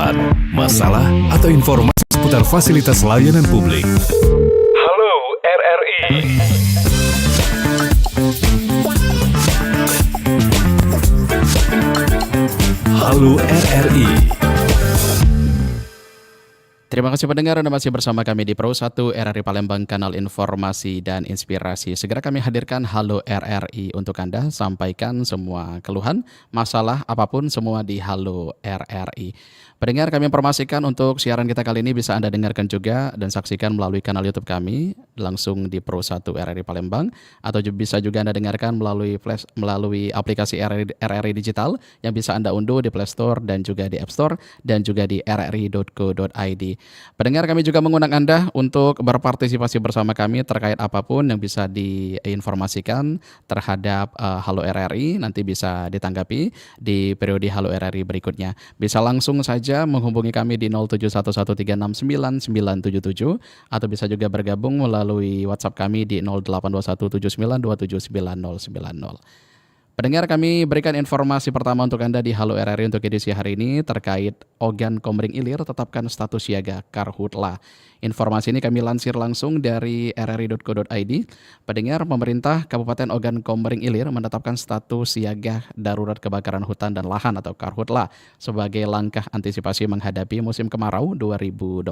keluhan, masalah, atau informasi seputar fasilitas layanan publik. Halo RRI. Halo RRI. Terima kasih pendengar, Anda masih bersama kami di Pro 1 RRI Palembang, kanal informasi dan inspirasi. Segera kami hadirkan Halo RRI untuk Anda, sampaikan semua keluhan, masalah apapun semua di Halo RRI. Pendengar, kami informasikan untuk siaran kita kali ini bisa Anda dengarkan juga dan saksikan melalui kanal YouTube kami langsung di Pro 1 RRI Palembang, atau bisa juga Anda dengarkan melalui aplikasi RRI Digital yang bisa Anda unduh di Play Store dan juga di App Store dan juga di rri.co.id. Pendengar, kami juga mengundang Anda untuk berpartisipasi bersama kami terkait apapun yang bisa diinformasikan terhadap Halo RRI, nanti bisa ditanggapi di periode Halo RRI berikutnya. Bisa langsung saja menghubungi kami di 0711369977 atau bisa juga bergabung melalui WhatsApp kami di 082179279090. Pendengar, kami berikan informasi pertama untuk Anda di Halo RRI untuk edisi hari ini terkait Ogan Komering Ilir tetapkan status siaga Karhutla. Informasi ini kami lansir langsung dari rri.co.id. Pendengar, pemerintah Kabupaten Ogan Komering Ilir menetapkan status siaga darurat kebakaran hutan dan lahan atau Karhutla sebagai langkah antisipasi menghadapi musim kemarau 2026.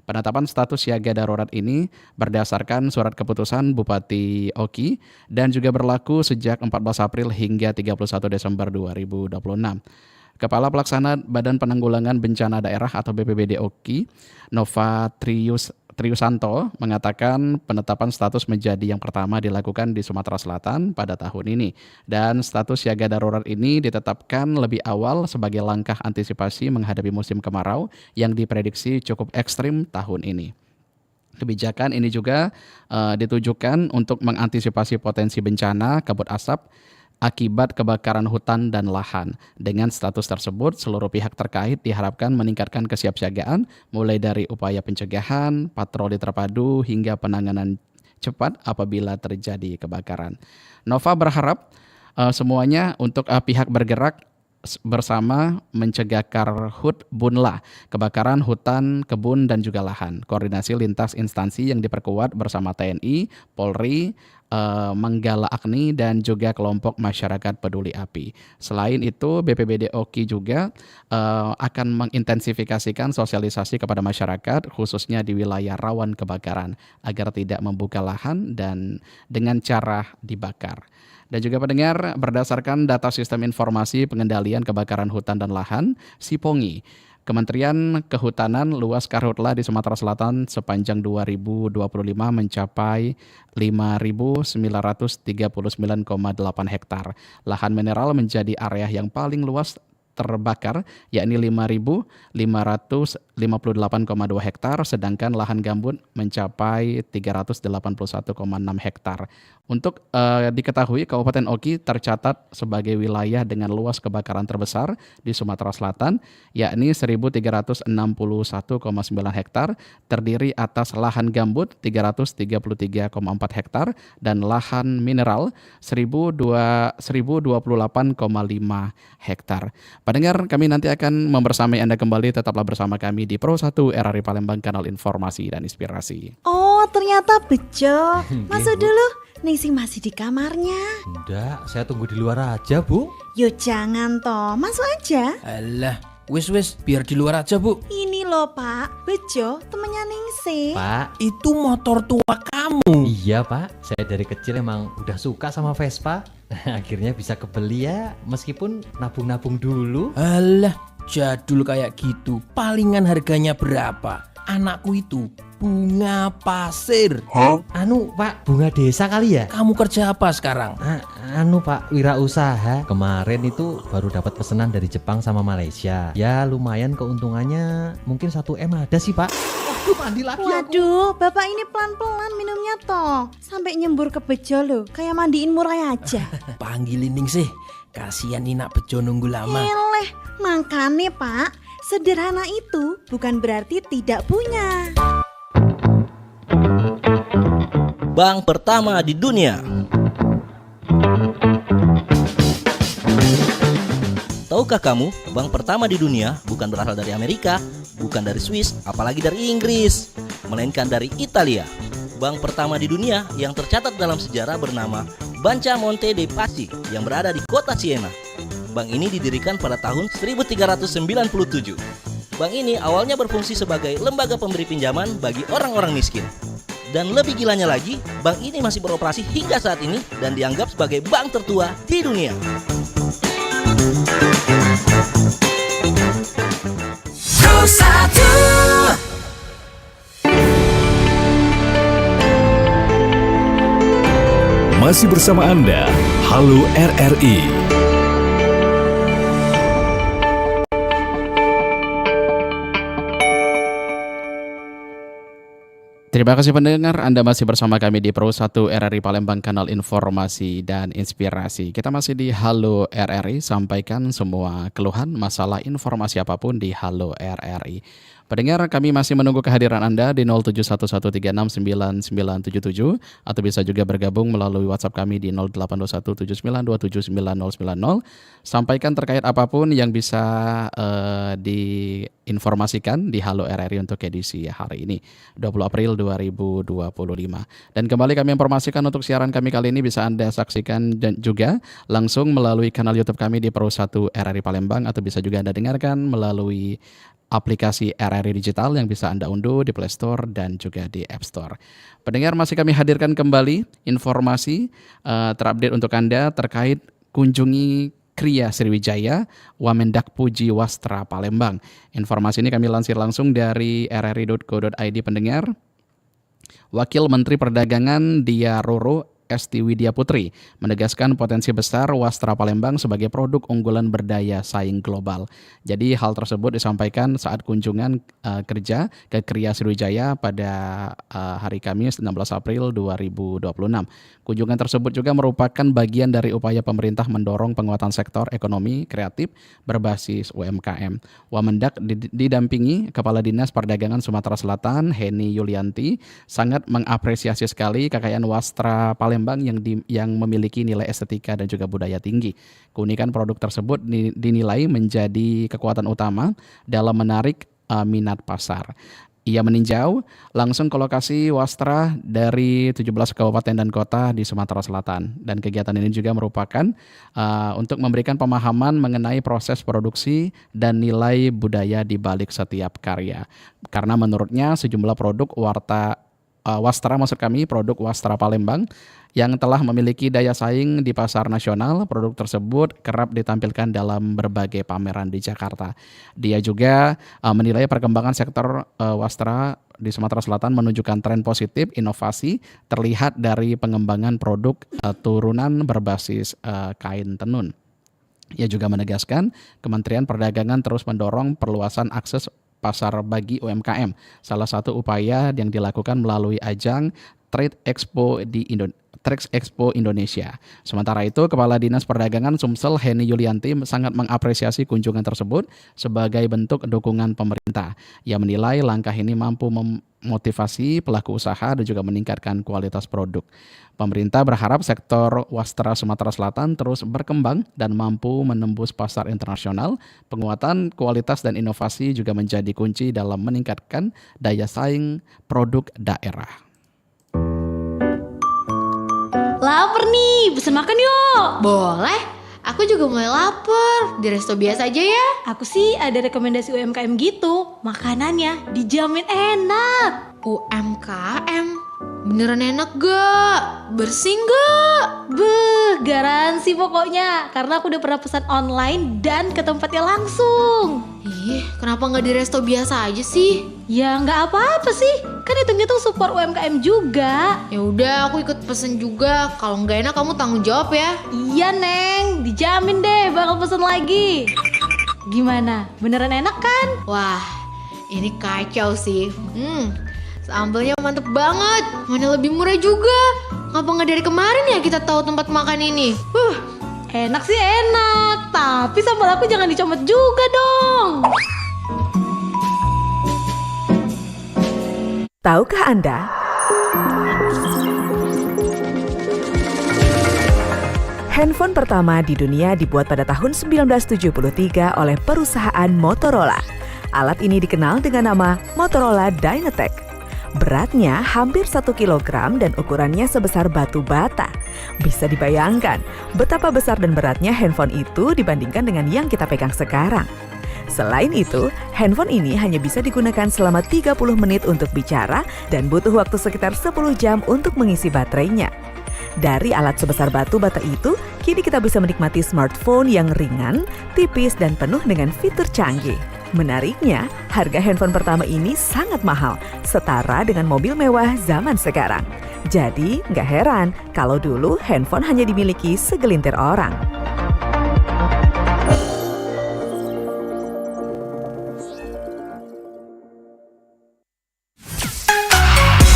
Penetapan status siaga darurat ini berdasarkan surat keputusan Bupati Oki dan juga berlaku sejak 14 April hingga 31 Desember 2026. Kepala Pelaksana Badan Penanggulangan Bencana Daerah atau BPBD Oki, Nova Triusanto, mengatakan penetapan status menjadi yang pertama dilakukan di Sumatera Selatan pada tahun ini. Dan status siaga darurat ini ditetapkan lebih awal sebagai langkah antisipasi menghadapi musim kemarau yang diprediksi cukup ekstrim tahun ini. Kebijakan ini juga ditujukan untuk mengantisipasi potensi bencana kabut asap akibat kebakaran hutan dan lahan. Dengan status tersebut, seluruh pihak terkait diharapkan meningkatkan kesiapsiagaan mulai dari upaya pencegahan, patroli terpadu hingga penanganan cepat apabila terjadi kebakaran. Nova berharap semuanya untuk pihak bergerak bersama mencegah karhutbunlah, kebakaran hutan, kebun, dan juga lahan. Koordinasi lintas instansi yang diperkuat bersama TNI, Polri, Manggala Agni, dan juga kelompok masyarakat peduli api. Selain itu, BPBD Oki juga akan mengintensifikasikan sosialisasi kepada masyarakat, khususnya di wilayah rawan kebakaran, agar tidak membuka lahan dan dengan cara dibakar. Dan juga pendengar, berdasarkan data Sistem Informasi Pengendalian Kebakaran Hutan dan Lahan, SIPONGI, Kementerian Kehutanan luas karhutla di Sumatera Selatan sepanjang 2025 mencapai 5.939,8 hektar. Lahan mineral menjadi area yang paling luas terbakar, yakni 5.558,2 hektar, sedangkan lahan gambut mencapai 381,6 hektar. Untuk diketahui, Kabupaten Oki tercatat sebagai wilayah dengan luas kebakaran terbesar di Sumatera Selatan, yakni 1.361,9 hektar, terdiri atas lahan gambut 333,4 hektar dan lahan mineral 1.028,5 hektar. Pendengar, kami nanti akan membersamai Anda kembali, tetaplah bersama kami di Pro 1 RRI Palembang, kanal informasi dan inspirasi. Oh, ternyata bejo. Masuk dulu. Ningsih masih di kamarnya. Enggak, saya tunggu di luar aja, Bu. Yo jangan toh, masuk aja. Alah, wis biar di luar aja, Bu. Ini loh Pak, Bejo temennya Ningsih. Pak, Itu motor tua kamu. iya Pak, saya dari kecil emang udah suka sama Vespa. Akhirnya bisa kebeli ya, meskipun nabung-nabung dulu. Alah, jadul kayak gitu. Palingan harganya berapa? Anakku itu bunga pasir. Anu Pak, bunga desa kali ya? Kamu kerja apa sekarang? Anu Pak, wirausaha. Kemarin itu baru dapat pesanan dari Jepang sama Malaysia. Ya lumayan keuntungannya, mungkin 1 M ada sih Pak. Waduh, mandi lagi aku. Waduh, Bapak ini pelan-pelan minumnya toh. Sampai nyembur ke Bejo loh, kayak mandiin murai aja. Panggilin Ningsih. Kasihan Nina Bejo nunggu lama. Eleh, makanya Pak, sederhana itu bukan berarti tidak punya. Bank pertama di dunia. Tahukah kamu, bank pertama di dunia bukan berasal dari Amerika, bukan dari Swiss, apalagi dari Inggris, melainkan dari Italia. Bank pertama di dunia yang tercatat dalam sejarah bernama Banca Monte dei Paschi yang berada di kota Siena. Bank ini didirikan pada tahun 1397. Bank ini awalnya berfungsi sebagai lembaga pemberi pinjaman bagi orang-orang miskin. Dan lebih gilanya lagi, bank ini masih beroperasi hingga saat ini dan dianggap sebagai bank tertua di dunia. Masih bersama Anda, Halo RRI. Terima kasih pendengar, Anda masih bersama kami di Pro 1 RRI Palembang, kanal informasi dan inspirasi. Kita masih di Halo RRI, sampaikan semua keluhan, masalah, informasi apapun di Halo RRI. Pendengar, kami masih menunggu kehadiran Anda di 0711369977 atau bisa juga bergabung melalui WhatsApp kami di 082179279090. Sampaikan terkait apapun yang bisa diinformasikan di Halo RRI untuk edisi hari ini, 20 April 2025. Dan kembali kami informasikan untuk siaran kami kali ini bisa Anda saksikan dan juga langsung melalui kanal YouTube kami di Pro 1 RRI Palembang, atau bisa juga Anda dengarkan melalui aplikasi RRI Digital yang bisa Anda unduh di Play Store dan juga di App Store. Pendengar, masih kami hadirkan kembali informasi terupdate untuk Anda terkait kunjungi Kria Sriwijaya Wamendak Puji Wastra Palembang. Informasi ini kami lansir langsung dari rri.co.id pendengar. Wakil Menteri Perdagangan Dia Roro Esti Widya Putri menegaskan potensi besar Wastra Palembang sebagai produk unggulan berdaya saing global. Jadi hal tersebut disampaikan saat kunjungan kerja ke Kria Sriwijaya pada hari Kamis 16 April 2026. Kunjungan tersebut juga merupakan bagian dari upaya pemerintah mendorong penguatan sektor ekonomi kreatif berbasis UMKM. Wamendak didampingi Kepala Dinas Perdagangan Sumatera Selatan Heni Yulianti sangat mengapresiasi sekali kekayaan Wastra Palembang yang memiliki nilai estetika dan juga budaya tinggi. Keunikan produk tersebut dinilai menjadi kekuatan utama dalam menarik minat pasar. Ia meninjau langsung ke lokasi Wastra dari 17 kabupaten dan kota di Sumatera Selatan. Dan kegiatan ini juga merupakan untuk memberikan pemahaman mengenai proses produksi dan nilai budaya di balik setiap karya. Karena menurutnya sejumlah produk produk Wastra Palembang yang telah memiliki daya saing di pasar nasional, produk tersebut kerap ditampilkan dalam berbagai pameran di Jakarta. Dia juga menilai perkembangan sektor wastra di Sumatera Selatan menunjukkan tren positif inovasi terlihat dari pengembangan produk turunan berbasis kain tenun. Ia juga menegaskan Kementerian Perdagangan terus mendorong perluasan akses pasar bagi UMKM. Salah satu upaya yang dilakukan melalui ajang Trade Expo Indonesia. Sementara itu, Kepala Dinas Perdagangan Sumsel Heni Yulianti sangat mengapresiasi kunjungan tersebut sebagai bentuk dukungan pemerintah. Ia menilai langkah ini mampu memotivasi pelaku usaha dan juga meningkatkan kualitas produk. Pemerintah berharap sektor wastra Sumatera Selatan terus berkembang dan mampu menembus pasar internasional. Penguatan kualitas dan inovasi juga menjadi kunci dalam meningkatkan daya saing produk daerah. Laper nih, pesen makan yuk. Boleh, aku juga mulai lapar. Di resto biasa aja ya. Aku sih ada rekomendasi UMKM gitu, makanannya dijamin enak. UMKM, beneran enak gak? Bersih gak? Garansi pokoknya, karena aku udah pernah pesan online dan ke tempatnya langsung. Ih, kenapa gak di resto biasa aja sih? Ya nggak apa-apa sih, kan hitung-hitung support UMKM juga. Ya udah, aku ikut pesen juga. Kalau nggak enak kamu tanggung jawab ya. Iya Neng, dijamin deh bakal pesen lagi. Gimana, beneran enak kan? Wah, ini kacau sih. Sambelnya mantep banget. Mana lebih murah juga. Ngapa nggak dari kemarin ya kita tahu tempat makan ini? Enak sih enak, tapi sambal aku jangan dicomot juga dong. Tahukah Anda? Handphone pertama di dunia dibuat pada tahun 1973 oleh perusahaan Motorola. Alat ini dikenal dengan nama Motorola Dynatec. Beratnya hampir 1 kg dan ukurannya sebesar batu bata. Bisa dibayangkan betapa besar dan beratnya handphone itu dibandingkan dengan yang kita pegang sekarang. Selain itu, handphone ini hanya bisa digunakan selama 30 menit untuk bicara dan butuh waktu sekitar 10 jam untuk mengisi baterainya. Dari alat sebesar batu bata itu, kini kita bisa menikmati smartphone yang ringan, tipis, dan penuh dengan fitur canggih. Menariknya, harga handphone pertama ini sangat mahal, setara dengan mobil mewah zaman sekarang. Jadi, nggak heran kalau dulu handphone hanya dimiliki segelintir orang.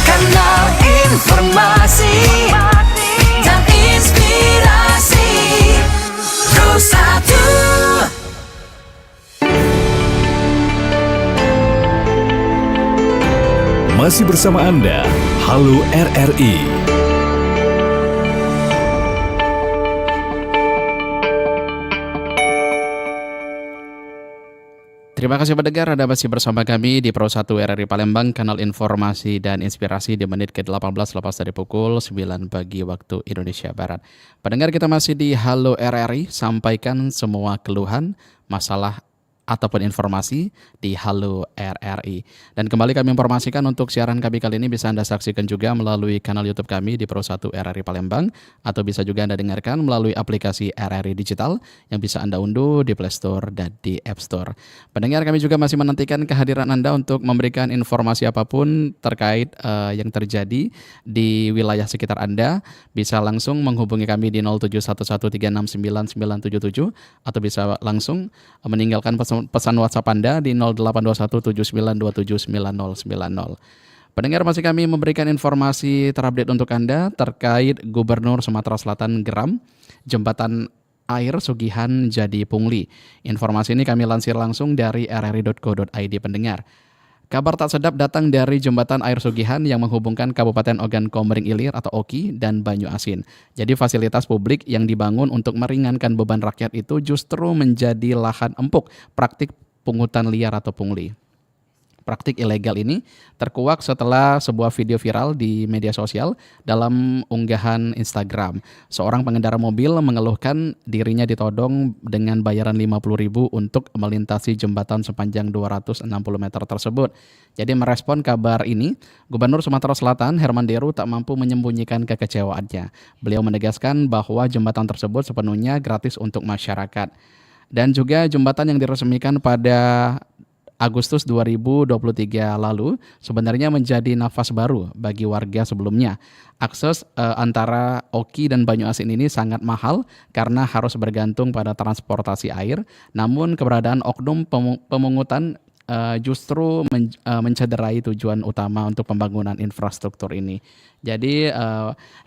Kanal informasi dan inspirasi Pro 1. Masih bersama Anda, Halo RRI. Terima kasih pendengar, Anda masih bersama kami di Pro 1 RRI Palembang, kanal informasi dan inspirasi di menit ke-18 lepas dari pukul 9 pagi waktu Indonesia Barat. Pendengar, kita masih di Halo RRI, sampaikan semua keluhan, masalah ataupun informasi di Halo RRI. Dan kembali kami informasikan untuk siaran kami kali ini bisa Anda saksikan juga melalui kanal YouTube kami di Pro 1 RRI Palembang, atau bisa juga Anda dengarkan melalui aplikasi RRI Digital yang bisa Anda unduh di Play Store dan di App Store. Pendengar, kami juga masih menantikan kehadiran Anda untuk memberikan informasi apapun terkait yang terjadi di wilayah sekitar Anda. Bisa langsung menghubungi kami di 0711369977 atau bisa langsung meninggalkan pesan WhatsApp Anda di 082179279090. Pendengar, masih kami memberikan informasi terupdate untuk Anda terkait Gubernur Sumatera Selatan geram jembatan air Sugihan jadi pungli. Informasi ini kami lansir langsung dari rri.co.id pendengar. Kabar tak sedap datang dari jembatan air Sugihan yang menghubungkan Kabupaten Ogan Komering Ilir atau Oki dan Banyu Asin. Jadi fasilitas publik yang dibangun untuk meringankan beban rakyat itu justru menjadi lahan empuk praktik pungutan liar atau pungli. Praktik ilegal ini terkuak setelah sebuah video viral di media sosial dalam unggahan Instagram. Seorang pengendara mobil mengeluhkan dirinya ditodong dengan bayaran 50.000 untuk melintasi jembatan sepanjang 260 meter tersebut. Jadi merespon kabar ini, Gubernur Sumatera Selatan Herman Deru tak mampu menyembunyikan kekecewaannya. Beliau menegaskan bahwa jembatan tersebut sepenuhnya gratis untuk masyarakat. Dan juga jembatan yang diresmikan pada Agustus 2023 lalu sebenarnya menjadi nafas baru bagi warga sebelumnya. Akses antara Oki dan Banyu Asin ini sangat mahal karena harus bergantung pada transportasi air. Namun keberadaan oknum pemungutan justru mencederai tujuan utama untuk pembangunan infrastruktur ini. Jadi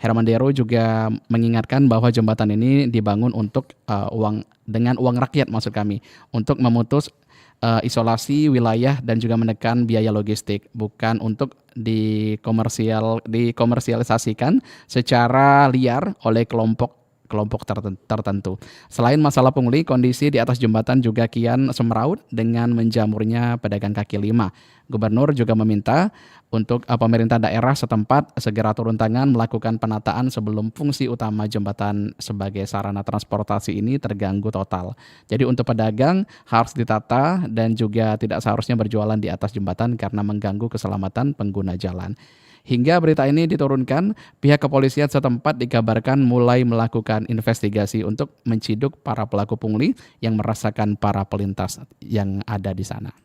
Herman Deru juga mengingatkan bahwa jembatan ini dibangun untuk dengan uang rakyat, maksud kami, untuk memutus isolasi wilayah dan juga menekan biaya logistik, bukan untuk dikomersialisasikan secara liar oleh kelompok tertentu. Selain masalah pungli, kondisi di atas jembatan juga kian semeraut dengan menjamurnya pedagang kaki lima. Gubernur juga meminta untuk pemerintah daerah setempat segera turun tangan melakukan penataan sebelum fungsi utama jembatan sebagai sarana transportasi ini terganggu total. Jadi untuk pedagang harus ditata dan juga tidak seharusnya berjualan di atas jembatan karena mengganggu keselamatan pengguna jalan. Hingga berita ini diturunkan, pihak kepolisian setempat dikabarkan mulai melakukan investigasi untuk menciduk para pelaku pungli yang merasakan para pelintas yang ada di sana.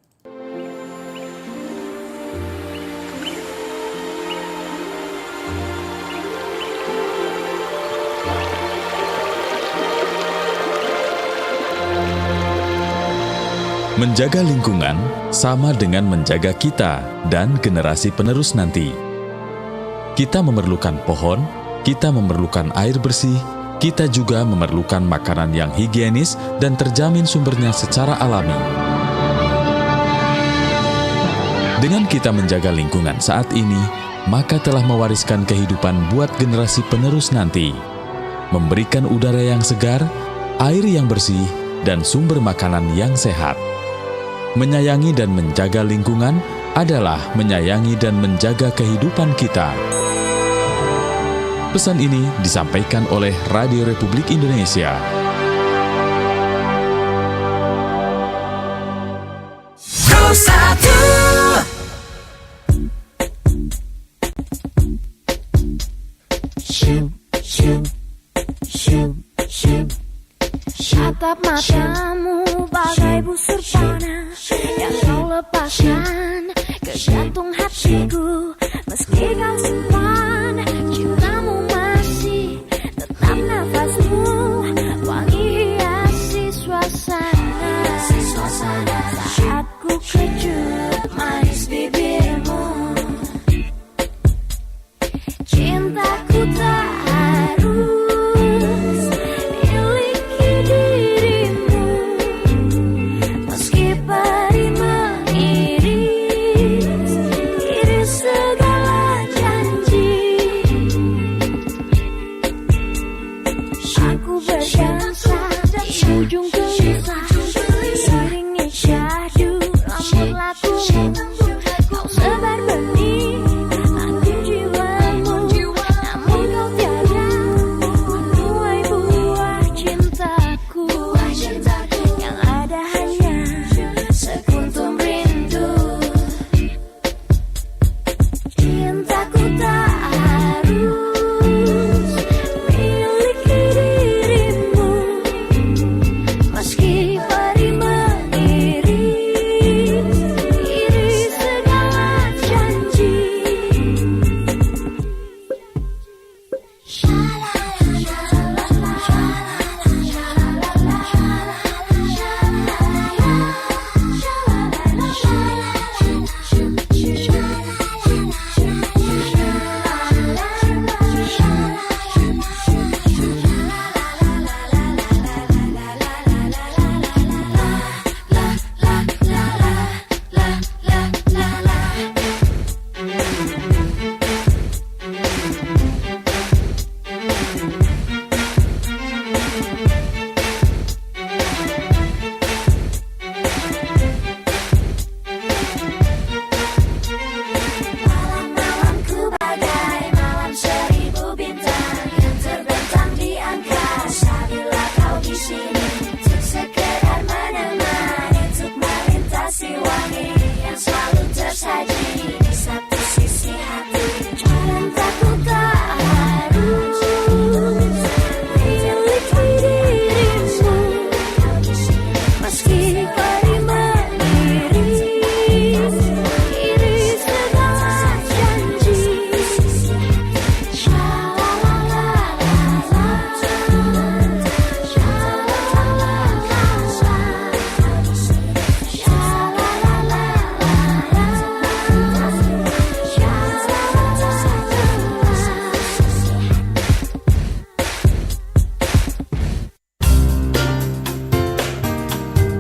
Menjaga lingkungan sama dengan menjaga kita dan generasi penerus nanti. Kita memerlukan pohon, kita memerlukan air bersih, kita juga memerlukan makanan yang higienis dan terjamin sumbernya secara alami. Dengan kita menjaga lingkungan saat ini, maka telah mewariskan kehidupan buat generasi penerus nanti. memberikan udara yang segar, air yang bersih, dan sumber makanan yang sehat. Menyayangi dan menjaga lingkungan adalah menyayangi dan menjaga kehidupan kita. Pesan ini disampaikan oleh Radio Republik Indonesia. Tatap matamu bagai busur panah yang kau lepaskan ke jantung hatiku. Meski kau simpan cintamu masih tetap nafasmu wangi hiasi suasana. Saat ku kecup manis bibirmu, cintaku tak harus miliki dirimu. Meski peri mengiris segala janji, aku berdansa di ujung gelisah, seringi syahdu rambut lakumu. Kau sebar benih anggun jiwamu, namun kau tiada menuai buah cintaku. Yang ada hanya sekuntum rindu. Cintaku tak harus miliki dirimu. Meski peri mengiris segala janji. Malam-malamku bagai malam seribu bintang yang terbentang di angkasa. Bila kau di sini untuk sekedar menemani, untuk melintasi wangi yang selalu tersaji di satu sisi hati. Cintaku tak harus miliki dirimu. Meski peri mengiris segala janji.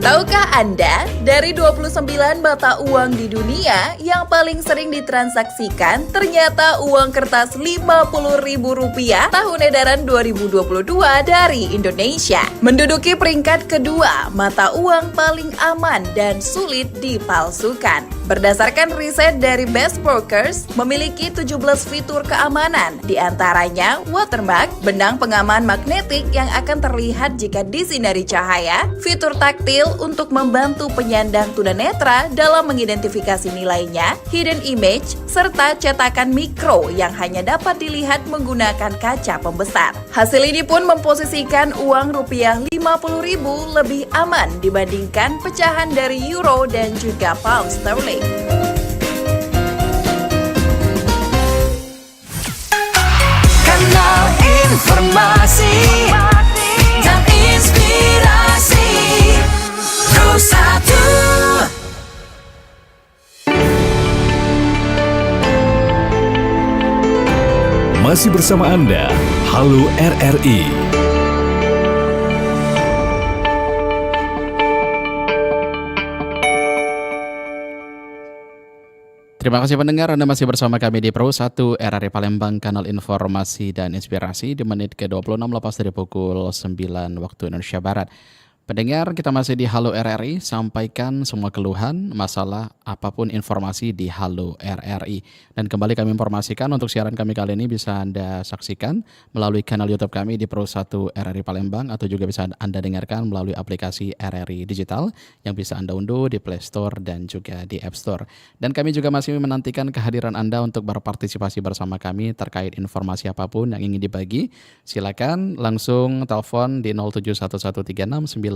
Tahukah Anda, dari 29 mata uang di dunia, yang paling sering ditransaksikan ternyata uang kertas Rp50.000 tahun edaran 2022 dari Indonesia. Menduduki peringkat kedua, mata uang paling aman dan sulit dipalsukan. Berdasarkan riset dari Best Brokers, memiliki 17 fitur keamanan, di antaranya watermark, benang pengaman magnetik yang akan terlihat jika disinari cahaya, fitur taktil untuk membantu penyandang tunanetra dalam mengidentifikasi nilainya, hidden image, serta cetakan mikro yang hanya dapat dilihat menggunakan kaca pembesar. Hasil ini pun memposisikan uang rupiah Rp50.000 lebih aman dibandingkan pecahan dari euro dan juga pound sterling. Kanal informasi dan inspirasi Pro1. Masih bersama Anda, Halo RRI. Terima kasih pendengar, Anda masih bersama kami di Pro 1 RRI Palembang, kanal informasi dan inspirasi di menit ke-26 lepas dari pukul 9 waktu Indonesia Barat. Pendengar, kita masih di Halo RRI, sampaikan semua keluhan, masalah, apapun informasi di Halo RRI. Dan kembali kami informasikan untuk siaran kami kali ini bisa Anda saksikan melalui kanal YouTube kami di Pro 1 RRI Palembang, atau juga bisa Anda dengarkan melalui aplikasi RRI Digital yang bisa Anda unduh di Play Store dan juga di App Store. Dan kami juga masih menantikan kehadiran Anda untuk berpartisipasi bersama kami terkait informasi apapun yang ingin dibagi. Silakan langsung telepon di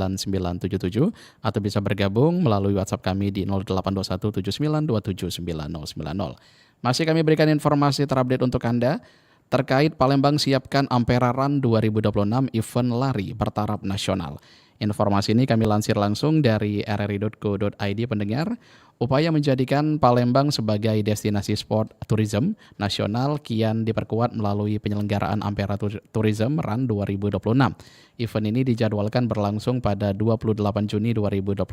0711369977 atau bisa bergabung melalui WhatsApp kami di 082179279090. Masih kami berikan informasi terupdate untuk Anda terkait Palembang siapkan Ampera Run 2026 event lari bertaraf nasional. Informasi ini kami lansir langsung dari rri.co.id pendengar. Upaya menjadikan Palembang sebagai destinasi sport tourism nasional kian diperkuat melalui penyelenggaraan Ampera Tourism Run 2026. Event ini dijadwalkan berlangsung pada 28 Juni 2026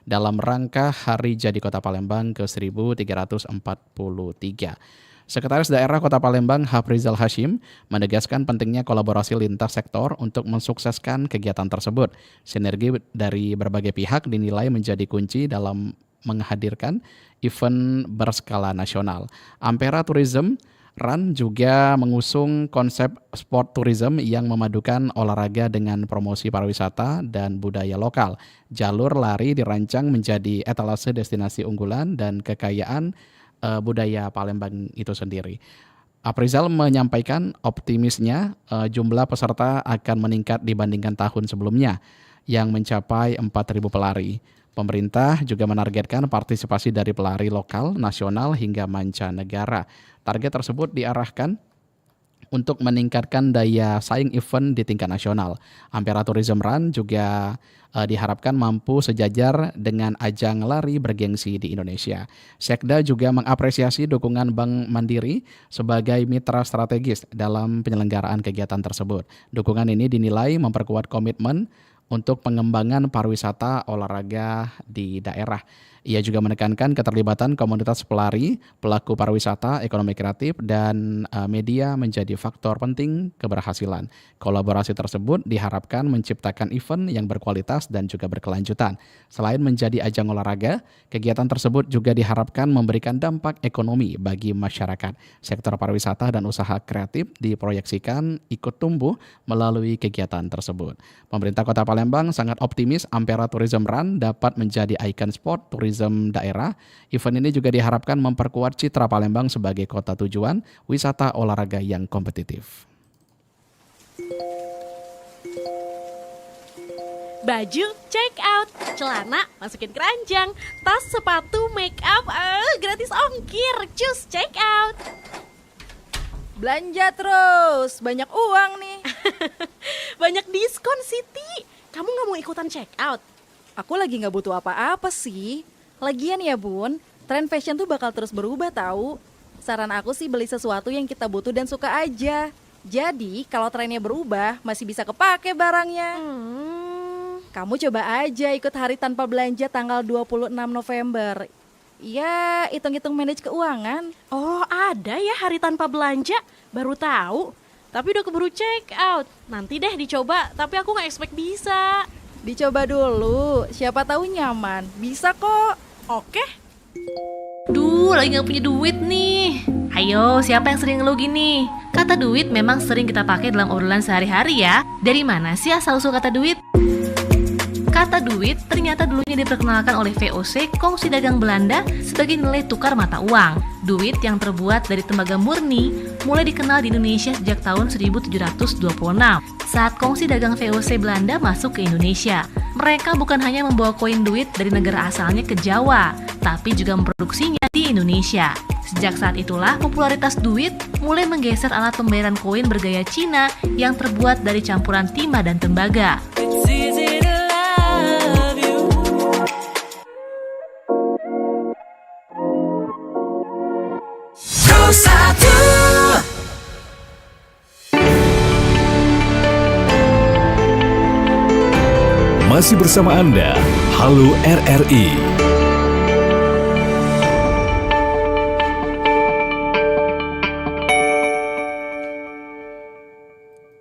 dalam rangka Hari Jadi Kota Palembang ke-1343. Sekretaris Daerah Kota Palembang Hafrizal Hashim menegaskan pentingnya kolaborasi lintas sektor untuk mensukseskan kegiatan tersebut. Sinergi dari berbagai pihak dinilai menjadi kunci dalam menghadirkan event berskala nasional. Ampera Tourism Run juga mengusung konsep sport tourism yang memadukan olahraga dengan promosi pariwisata dan budaya lokal. Jalur lari dirancang menjadi etalase destinasi unggulan dan kekayaan budaya Palembang itu sendiri. Aprizal menyampaikan optimisnya jumlah peserta akan meningkat dibandingkan tahun sebelumnya yang mencapai 4.000 pelari. Pemerintah juga menargetkan partisipasi dari pelari lokal, nasional hingga mancanegara. Target tersebut diarahkan untuk meningkatkan daya saing event di tingkat nasional. Ampera Tourism Run juga diharapkan mampu sejajar dengan ajang lari bergengsi di Indonesia. Sekda juga mengapresiasi dukungan Bank Mandiri sebagai mitra strategis dalam penyelenggaraan kegiatan tersebut. Dukungan ini dinilai memperkuat komitmen untuk pengembangan pariwisata olahraga di daerah. Ia juga menekankan keterlibatan komunitas pelari, pelaku pariwisata, ekonomi kreatif, dan media menjadi faktor penting keberhasilan. Kolaborasi tersebut diharapkan menciptakan event yang berkualitas dan juga berkelanjutan. Selain menjadi ajang olahraga, kegiatan tersebut juga diharapkan memberikan dampak ekonomi bagi masyarakat. Sektor pariwisata dan usaha kreatif diproyeksikan ikut tumbuh melalui kegiatan tersebut. Pemerintah Kota Palembang sangat optimis Ampera Tourism Run dapat menjadi ikon sport tourism daerah. Event ini juga diharapkan memperkuat citra Palembang sebagai kota tujuan wisata olahraga yang kompetitif. Baju check out, celana masukin keranjang, tas, sepatu, make up, gratis ongkir, cus check out. Belanja terus, banyak uang nih. Banyak diskon Siti. Kamu gak mau ikutan check out? Aku lagi gak butuh apa-apa sih. Lagian ya bun, tren fashion tuh bakal terus berubah tahu. Saran aku sih beli sesuatu yang kita butuh dan suka aja. Jadi kalau trennya berubah masih bisa kepake barangnya. Kamu coba aja ikut hari tanpa belanja tanggal 26 November. Ya, hitung-hitung manage keuangan. Oh, ada ya hari tanpa belanja? Baru tahu. Tapi udah keburu check out. Nanti deh dicoba, tapi aku gak expect bisa. Dicoba dulu, siapa tahu nyaman. Bisa kok. Oke. Duh, lagi gak punya duit nih. Ayo, siapa yang sering ngeluh gini? Kata duit memang sering kita pakai dalam obrolan sehari-hari ya. Dari mana sih asal-usul kata duit? Kata duit ternyata dulunya diperkenalkan oleh VOC, kongsi dagang Belanda, sebagai nilai tukar mata uang. Duit yang terbuat dari tembaga murni mulai dikenal di Indonesia sejak tahun 1726 saat kongsi dagang VOC Belanda masuk ke Indonesia. Mereka bukan hanya membawa koin duit dari negara asalnya ke Jawa, tapi juga memproduksinya di Indonesia. Sejak saat itulah popularitas duit mulai menggeser alat pembayaran koin bergaya Cina yang terbuat dari campuran timah dan tembaga. Masih bersama Anda, Halo RRI.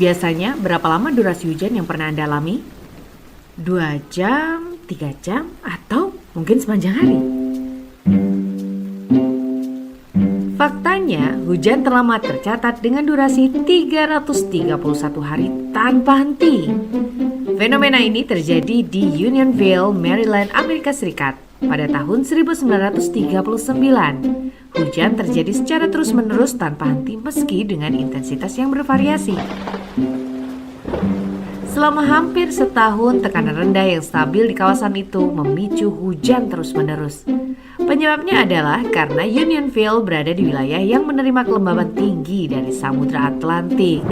Biasanya berapa lama durasi hujan yang pernah Anda alami? 2 jam, 3 jam, atau mungkin sepanjang hari? Faktanya, hujan terlama tercatat dengan durasi 331 hari tanpa henti. Fenomena ini terjadi di Unionville, Maryland, Amerika Serikat pada tahun 1939. Hujan terjadi secara terus-menerus tanpa henti meski dengan intensitas yang bervariasi. Selama hampir setahun, tekanan rendah yang stabil di kawasan itu memicu hujan terus-menerus. Penyebabnya adalah karena Unionville berada di wilayah yang menerima kelembaban tinggi dari Samudra Atlantik.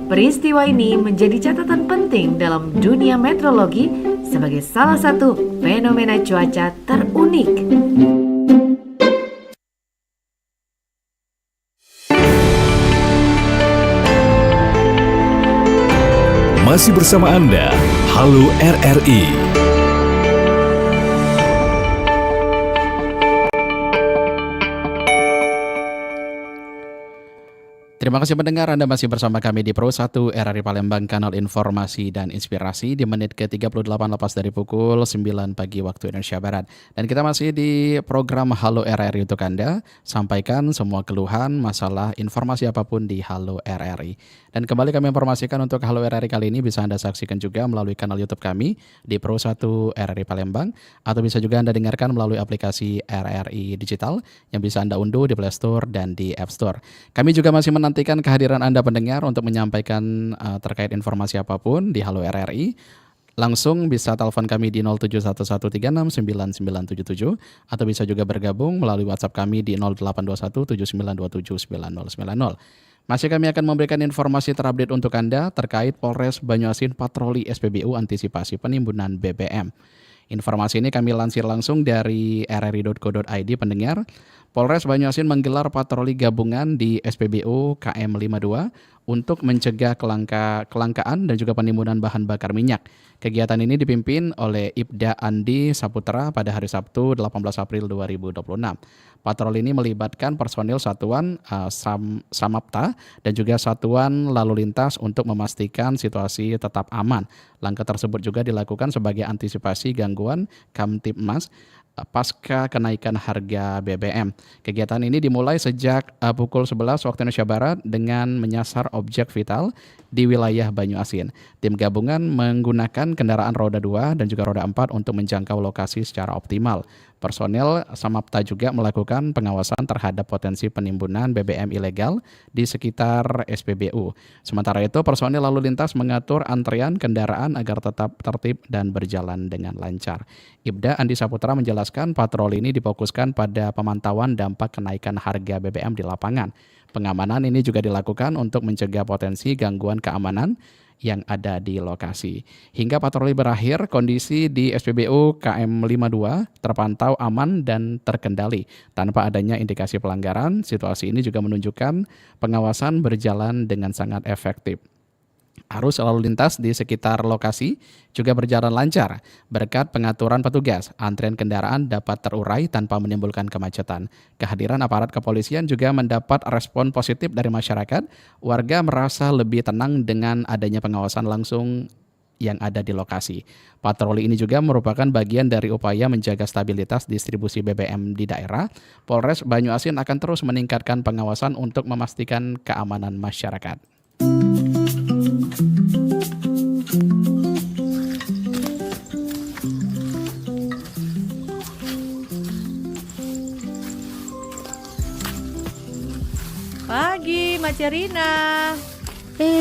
Peristiwa ini menjadi catatan penting dalam dunia meteorologi sebagai salah satu fenomena cuaca terunik. Masih bersama Anda, Halo RRI. Terima kasih pendengar, Anda masih bersama kami di Pro 1 RRI Palembang, kanal informasi dan inspirasi di menit ke-38 lepas dari pukul 9 pagi waktu Indonesia Barat. Dan kita masih di program Halo RRI untuk Anda, sampaikan semua keluhan, masalah, informasi apapun di Halo RRI. Dan kembali kami informasikan untuk Halo RRI kali ini bisa Anda saksikan juga melalui kanal YouTube kami di Pro 1 RRI Palembang, atau bisa juga Anda dengarkan melalui aplikasi RRI Digital yang bisa Anda unduh di Play Store dan di App Store. Kami juga masih menantikan kehadiran Anda pendengar untuk menyampaikan terkait informasi apapun di Halo RRI. Langsung bisa telepon kami di 0711369977 atau bisa juga bergabung melalui WhatsApp kami di 082179279090. Masih kami akan memberikan informasi terupdate untuk Anda terkait Polres Banyuasin patroli SPBU antisipasi penimbunan BBM. Informasi ini kami lansir langsung dari rri.co.id pendengar. Polres Banyuasin menggelar patroli gabungan di SPBU KM52 untuk mencegah kelangkaan dan juga penimbunan bahan bakar minyak. Kegiatan ini dipimpin oleh Ibda Andi Saputra pada hari Sabtu 18 April 2026. Patroli ini melibatkan personil satuan Samapta dan juga satuan lalu lintas untuk memastikan situasi tetap aman. Langkah tersebut juga dilakukan sebagai antisipasi gangguan Kamtibmas pasca kenaikan harga BBM. Kegiatan ini dimulai sejak pukul 11 waktu Indonesia Barat dengan menyasar objek vital di wilayah Banyuasin. Tim gabungan menggunakan kendaraan roda 2 dan juga roda 4 untuk menjangkau lokasi secara optimal. Personel Samapta juga melakukan pengawasan terhadap potensi penimbunan BBM ilegal di sekitar SPBU. Sementara itu, personel lalu lintas mengatur antrean kendaraan agar tetap tertib dan berjalan dengan lancar. Ibda Andi Saputra menjelaskan patroli ini difokuskan pada pemantauan dampak kenaikan harga BBM di lapangan. Pengamanan ini juga dilakukan untuk mencegah potensi gangguan keamanan yang ada di lokasi. Hingga patroli berakhir, kondisi di SPBU KM52 terpantau aman dan terkendali. Tanpa adanya indikasi pelanggaran, situasi ini juga menunjukkan pengawasan berjalan dengan sangat efektif. Arus lalu lintas di sekitar lokasi juga berjalan lancar. Berkat pengaturan petugas, antrian kendaraan dapat terurai tanpa menimbulkan kemacetan. Kehadiran aparat kepolisian juga mendapat respon positif dari masyarakat. Warga merasa lebih tenang dengan adanya pengawasan langsung yang ada di lokasi. Patroli ini juga merupakan bagian dari upaya menjaga stabilitas distribusi BBM di daerah. Polres Banyuasin akan terus meningkatkan pengawasan untuk memastikan keamanan masyarakat. Pagi, Macerina.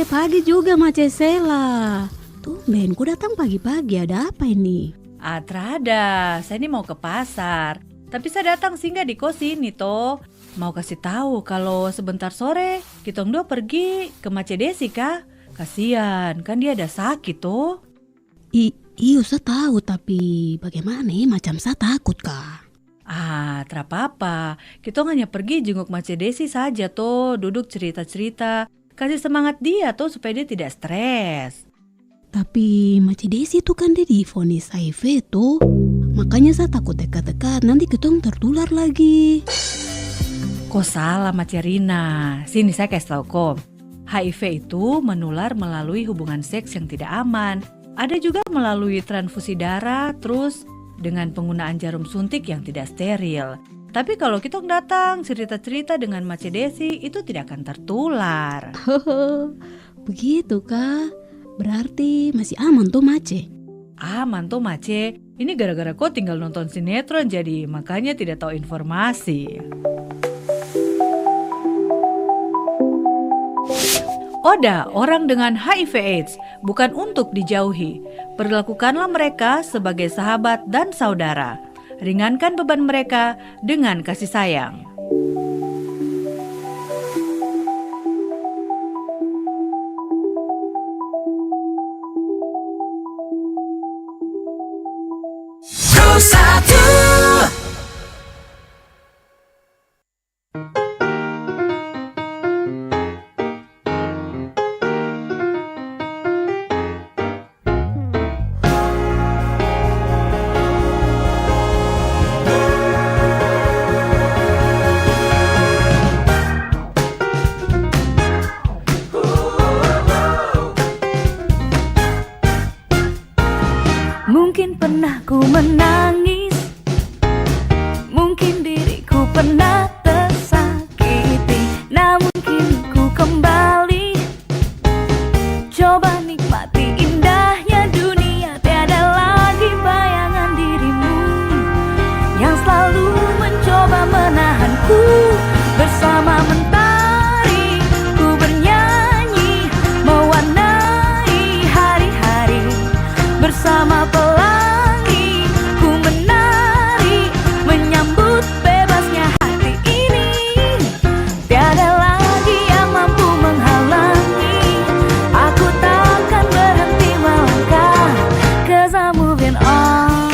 Pagi juga, Macesela. Tumben, ku datang pagi-pagi, ada apa ini? Atrada, saya ini mau ke pasar. Tapi saya datang singgah di kos ini toh. Mau kasih tahu kalau sebentar sore kita dua pergi ke Macedesi kah? Kasian, kan dia ada sakit toh. Iya, saya tahu, tapi bagaimana? Macam saya takut kah? Tak apa-apa. Kita hanya pergi jenguk Macedesi saja toh, duduk cerita-cerita. Kasih semangat dia toh supaya dia tidak stres. Tapi Macedesi itu kan dia divonis HIV tuh. Makanya saya takut dekat-dekat, nanti kita tertular lagi. Kok salah Macerina? Sini saya kasih tahu kok. HIV itu menular melalui hubungan seks yang tidak aman. Ada juga melalui transfusi darah, terus dengan penggunaan jarum suntik yang tidak steril. Tapi kalau kita datang cerita-cerita dengan Mace Desi itu tidak akan tertular. Begitu kah? Berarti masih aman tuh Mace. Aman tuh Mace. Ini gara-gara kau tinggal nonton sinetron jadi makanya tidak tahu informasi. Oda, orang dengan HIV/AIDS bukan untuk dijauhi. Perlakukanlah mereka sebagai sahabat dan saudara. Ringankan beban mereka dengan kasih sayang. Mungkin pernah ku menangis, mungkin diriku pernah tersakiti, namun kini ku kembali, coba nikmati indahnya dunia. Tiada lagi bayangan dirimu yang selalu mencoba menahanku. Bersama mentari ku bernyanyi, mewarnai hari-hari. Bersama pelangi ku menari, menyambut bebasnya hati ini. Tiada lagi yang mampu menghalangi, aku takkan berhenti melangkah, 'cause I'm moving on.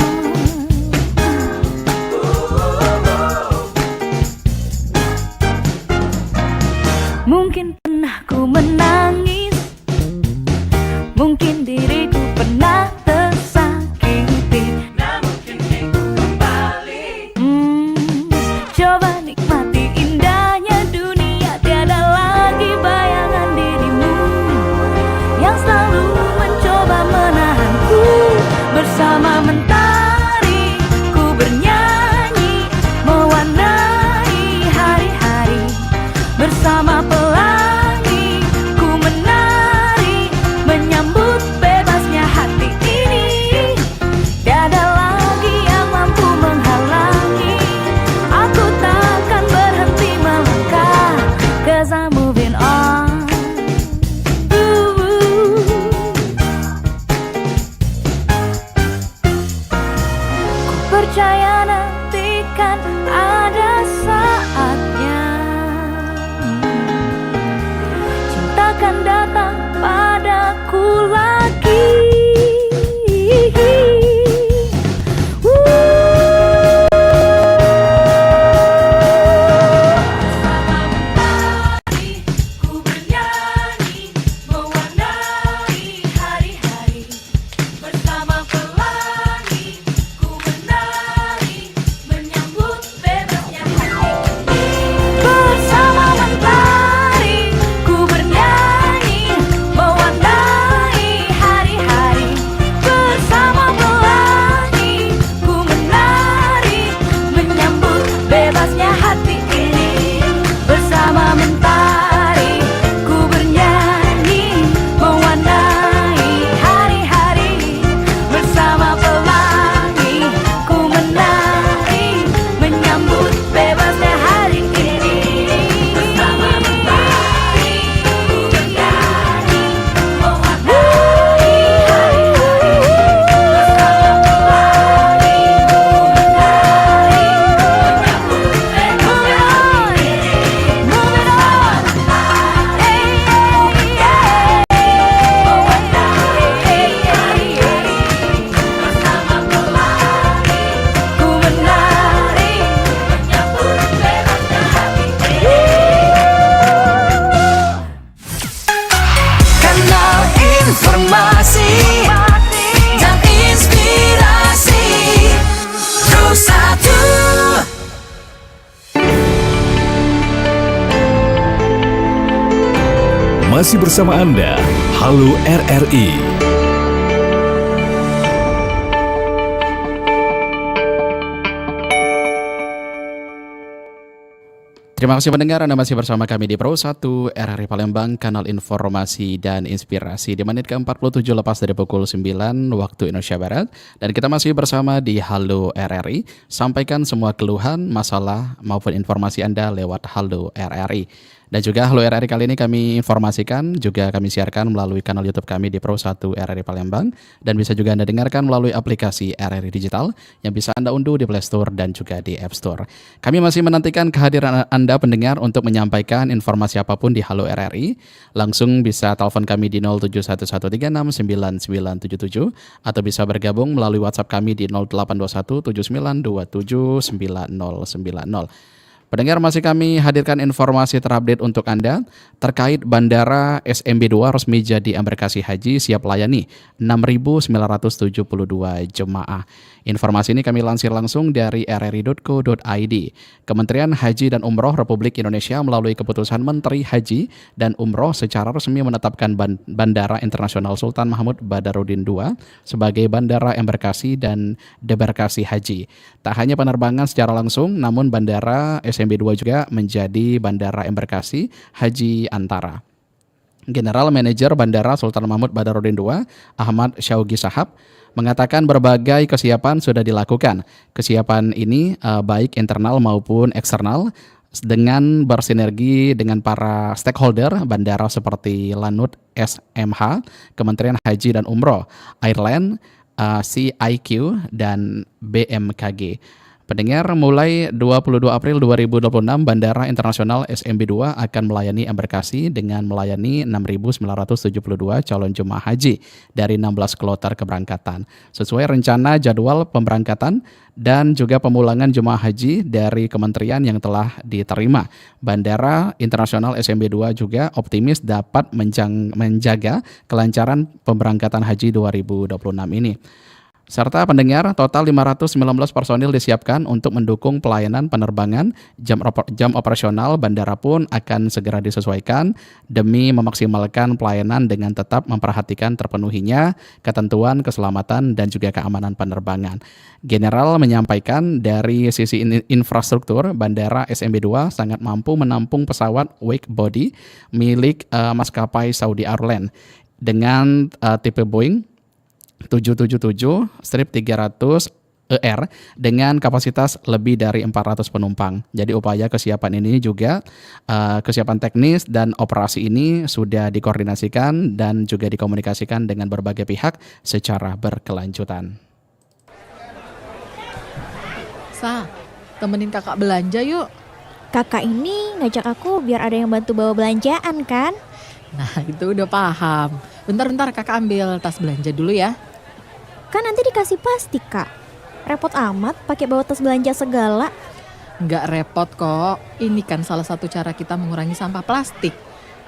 Mungkin pernah ku menangis, mungkin diriku pernah tersakiti, namun kini ku kembali. Coba nikmati indahnya dunia. Tiada lagi bayangan dirimu yang selalu mencoba menahanku. Bersama mentari ku bernyanyi, mewarnai hari-hari. Bersama pelangi ku menari, menyambut bebasnya hati ini. Tiada lagi yang mampu menghalangi, aku takkan berhenti melangkah, 'cause I'm moving on. Ku percaya nanti kan ada saatnya, cinta akan datang padaku lagi. masih bersama Anda. Halo RRI. Terima kasih pendengar, Anda masih bersama kami di Pro 1 RRI Palembang, kanal informasi dan inspirasi di menit ke-47 lepas dari pukul 9 waktu Indonesia Barat. Dan kita masih bersama di Halo RRI, sampaikan semua keluhan, masalah maupun informasi Anda lewat Halo RRI. Dan juga Halo RRI kali ini kami informasikan, juga kami siarkan melalui kanal YouTube kami di Pro 1 RRI Palembang. Dan bisa juga Anda dengarkan melalui aplikasi RRI Digital yang bisa Anda unduh di Play Store dan juga di App Store. Kami masih menantikan kehadiran Anda pendengar untuk menyampaikan informasi apapun di Halo RRI. Langsung bisa telepon kami di 0711369977 atau bisa bergabung melalui WhatsApp kami di 082179279090. Pendengar, masih kami hadirkan informasi terupdate untuk Anda terkait Bandara SMB2 resmi jadi embarkasi haji siap layani 6.972 jemaah. Informasi ini kami lansir langsung dari rri.co.id. Kementerian Haji dan Umroh Republik Indonesia melalui keputusan Menteri Haji dan Umroh secara resmi menetapkan Bandara Internasional Sultan Mahmud Badarudin II sebagai bandara embarkasi dan debarkasi haji. Tak hanya penerbangan secara langsung, namun Bandara SMB2 juga menjadi bandara embarkasi haji antara. General Manager Bandara Sultan Mahmud Badarudin II, Ahmad Syaugi Sahab, mengatakan berbagai kesiapan sudah dilakukan. Kesiapan ini baik internal maupun eksternal dengan bersinergi dengan para stakeholder bandara seperti Lanut SMH, Kementerian Haji dan Umroh, Airline, CIQ, dan BMKG. Pendengar, mulai 22 April 2026, Bandara Internasional SMB2 akan melayani embarkasi dengan melayani 6.972 calon jemaah haji dari 16 kloter keberangkatan. Sesuai rencana jadwal pemberangkatan dan juga pemulangan jemaah haji dari kementerian yang telah diterima. Bandara Internasional SMB2 juga optimis dapat menjaga kelancaran pemberangkatan haji 2026 ini. Serta pendengar, total 519 personil disiapkan untuk mendukung pelayanan penerbangan. Jam operasional bandara pun akan segera disesuaikan demi memaksimalkan pelayanan dengan tetap memperhatikan terpenuhinya ketentuan keselamatan dan juga keamanan penerbangan. General menyampaikan dari sisi infrastruktur, Bandara SMB2 sangat mampu menampung pesawat wide body milik maskapai Saudi Airlines dengan tipe Boeing 777-300ER dengan kapasitas lebih dari 400 penumpang. Jadi upaya kesiapan ini juga kesiapan teknis dan operasi ini sudah dikoordinasikan dan juga dikomunikasikan dengan berbagai pihak secara berkelanjutan. Sa, temenin kakak belanja yuk. Kakak ini ngajak aku biar ada yang bantu bawa belanjaan kan? Nah, itu udah paham. Bentar kakak ambil tas belanja dulu ya. Kan nanti dikasih plastik, Kak. Repot amat pakai bawa tas belanja segala. Nggak repot kok. Ini kan salah satu cara kita mengurangi sampah plastik.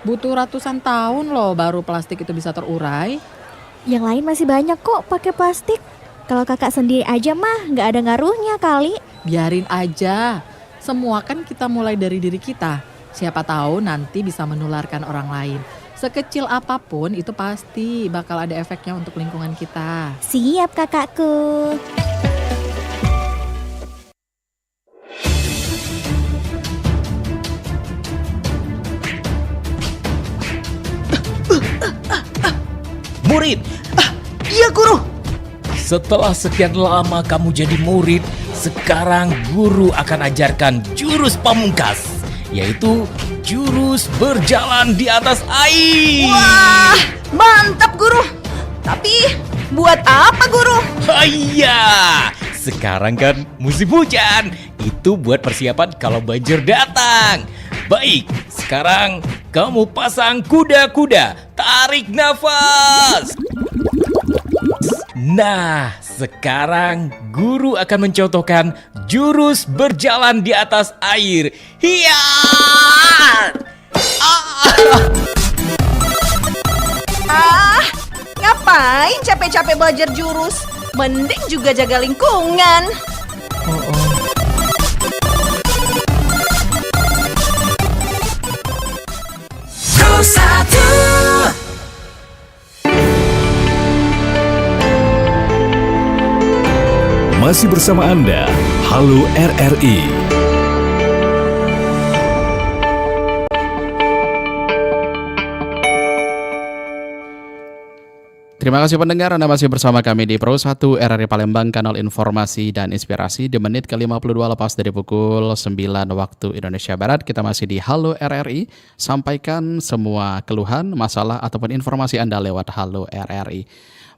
Butuh ratusan tahun loh baru plastik itu bisa terurai. Yang lain masih banyak kok pakai plastik. Kalau kakak sendiri aja mah nggak ada ngaruhnya kali. Biarin aja. Semua kan kita mulai dari diri kita. Siapa tahu nanti bisa menularkan orang lain. Sekecil apapun itu pasti bakal ada efeknya untuk lingkungan kita. Siap kakakku. Murid. Iya guru. Setelah sekian lama kamu jadi murid, sekarang guru akan ajarkan jurus pamungkas, yaitu jurus berjalan di atas air. Wah, mantap guru. Tapi buat apa guru? Iya, sekarang kan musim hujan. Itu buat persiapan kalau banjir datang. Baik, sekarang kamu pasang kuda-kuda. Tarik nafas. Nah, sekarang guru akan mencontohkan jurus berjalan di atas air. Hiya! Ngapain capek-capek belajar jurus? Mending juga jaga lingkungan. nomor 1. Masih bersama Anda, Halo RRI. Terima kasih pendengar, Anda masih bersama kami di Pro 1 RRI Palembang, kanal informasi dan inspirasi. Di menit ke-52 lepas dari pukul 9 waktu Indonesia Barat, kita masih di Halo RRI. Sampaikan semua keluhan, masalah, ataupun informasi Anda lewat Halo RRI.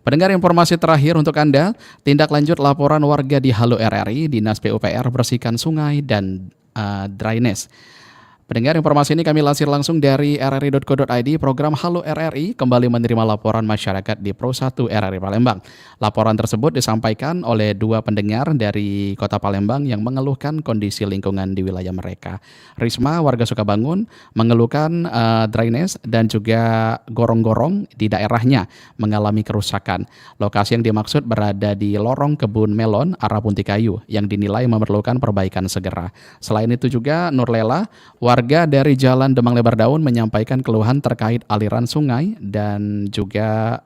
Pendengar, informasi terakhir untuk Anda, tindak lanjut laporan warga di Halo RRI, Dinas PUPR bersihkan sungai dan drainase. Pendengar, informasi ini kami lansir langsung dari rri.co.id. Program Halo RRI kembali menerima laporan masyarakat di Pro 1 RRI Palembang. Laporan tersebut disampaikan oleh dua pendengar dari Kota Palembang yang mengeluhkan kondisi lingkungan di wilayah mereka. Risma, warga Sukabangun, mengeluhkan drainase dan juga gorong-gorong di daerahnya mengalami kerusakan. Lokasi yang dimaksud berada di lorong kebun melon arah Puntikayu yang dinilai memerlukan perbaikan segera. Selain itu juga Nurlela, warga dari Jalan Demang Lebar Daun, menyampaikan keluhan terkait aliran sungai dan juga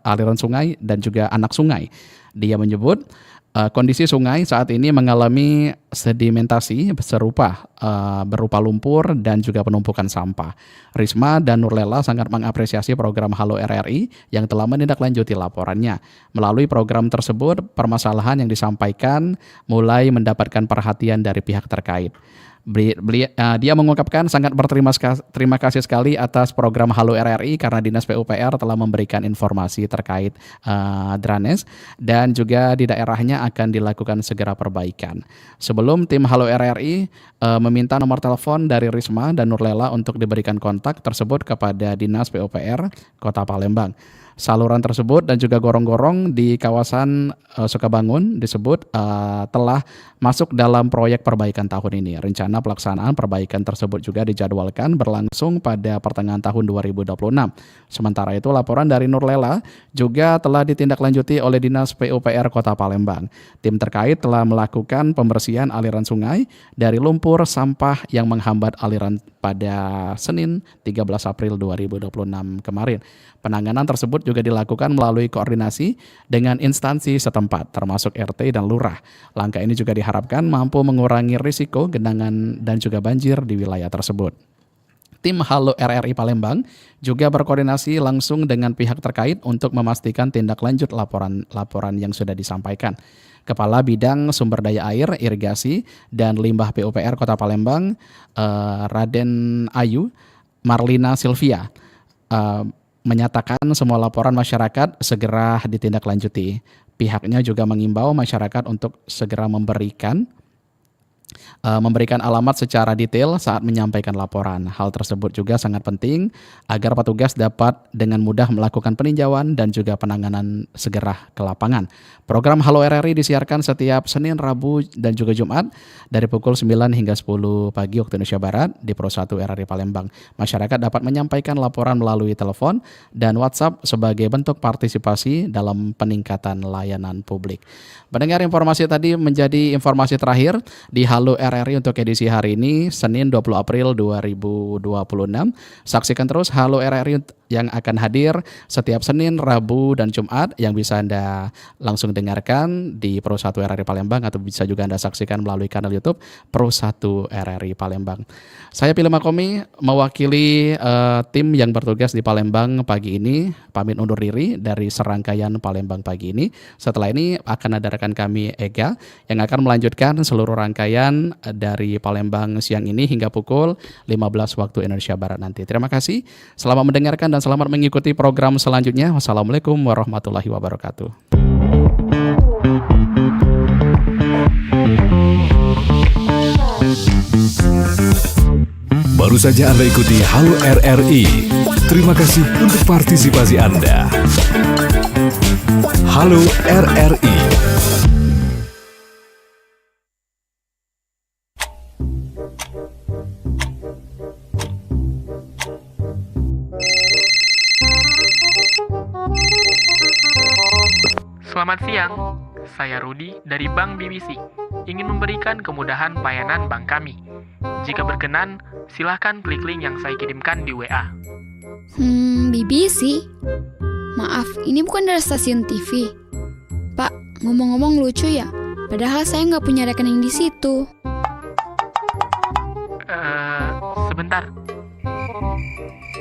anak sungai. Dia menyebut kondisi sungai saat ini mengalami sedimentasi berupa lumpur dan juga penumpukan sampah. Risma dan Nurlela sangat mengapresiasi program Halo RRI yang telah menindaklanjuti laporannya. Melalui program tersebut, permasalahan yang disampaikan mulai mendapatkan perhatian dari pihak terkait. Dia mengungkapkan sangat terima kasih sekali atas program Halo RRI karena Dinas PUPR telah memberikan informasi terkait drainase dan juga di daerahnya akan dilakukan segera perbaikan. Sebelum tim Halo RRI meminta nomor telepon dari Risma dan Nurlela untuk diberikan kontak tersebut kepada Dinas PUPR Kota Palembang. Saluran tersebut dan juga gorong-gorong di kawasan Sukabangun disebut telah masuk dalam proyek perbaikan tahun ini. Rencana pelaksanaan perbaikan tersebut juga dijadwalkan berlangsung pada pertengahan tahun 2026. Sementara itu, laporan dari Nurlela juga telah ditindaklanjuti oleh Dinas PUPR Kota Palembang. Tim terkait telah melakukan pembersihan aliran sungai dari lumpur sampah yang menghambat aliran pada Senin 13 April 2026 kemarin. Penanganan tersebut juga dilakukan melalui koordinasi dengan instansi setempat, termasuk RT dan Lurah. Langkah ini juga diharapkan mampu mengurangi risiko genangan dan juga banjir di wilayah tersebut. Tim Halo RRI Palembang juga berkoordinasi langsung dengan pihak terkait untuk memastikan tindak lanjut laporan yang sudah disampaikan. Kepala Bidang Sumber Daya Air, Irigasi, dan Limbah PUPR Kota Palembang, Raden Ayu Marlina Silvia, menyatakan semua laporan masyarakat segera ditindaklanjuti. Pihaknya juga mengimbau masyarakat untuk segera memberikan alamat secara detail saat menyampaikan laporan. Hal tersebut juga sangat penting agar petugas dapat dengan mudah melakukan peninjauan dan juga penanganan segera ke lapangan. Program Halo RRI disiarkan setiap Senin, Rabu, dan juga Jumat dari pukul 9 hingga 10 pagi waktu Indonesia Barat di Pro 1 RRI Palembang. Masyarakat dapat menyampaikan laporan melalui telepon dan WhatsApp sebagai bentuk partisipasi dalam peningkatan layanan publik. Mendengar informasi tadi menjadi informasi terakhir di Halo RRI untuk edisi hari ini, Senin 20 April 2026. Saksikan terus Halo RRI yang akan hadir setiap Senin, Rabu, dan Jumat yang bisa Anda langsung dengarkan di Pro 1 RRI Palembang atau bisa juga Anda saksikan melalui kanal YouTube Pro 1 RRI Palembang. Saya Pilih Makomi mewakili tim yang bertugas di Palembang pagi ini, pamit undur diri dari serangkaian Palembang pagi ini. Setelah ini akan ada rekan kami Ega yang akan melanjutkan seluruh rangkaian dari Palembang siang ini hingga pukul 15 waktu Indonesia Barat nanti. Terima kasih, selamat mendengarkan dan selamat mengikuti program selanjutnya. Wassalamualaikum warahmatullahi wabarakatuh. Baru saja Anda ikuti Halo RRI. Terima kasih untuk partisipasi Anda. Halo RRI. Selamat siang, saya Rudi dari Bank BBC. Ingin memberikan kemudahan pelayanan bank kami. Jika berkenan, silahkan klik link yang saya kirimkan di WA. BBC? Maaf, ini bukan dari stasiun TV. Pak, ngomong-ngomong lucu ya? Padahal saya nggak punya rekening di situ. Sebentar.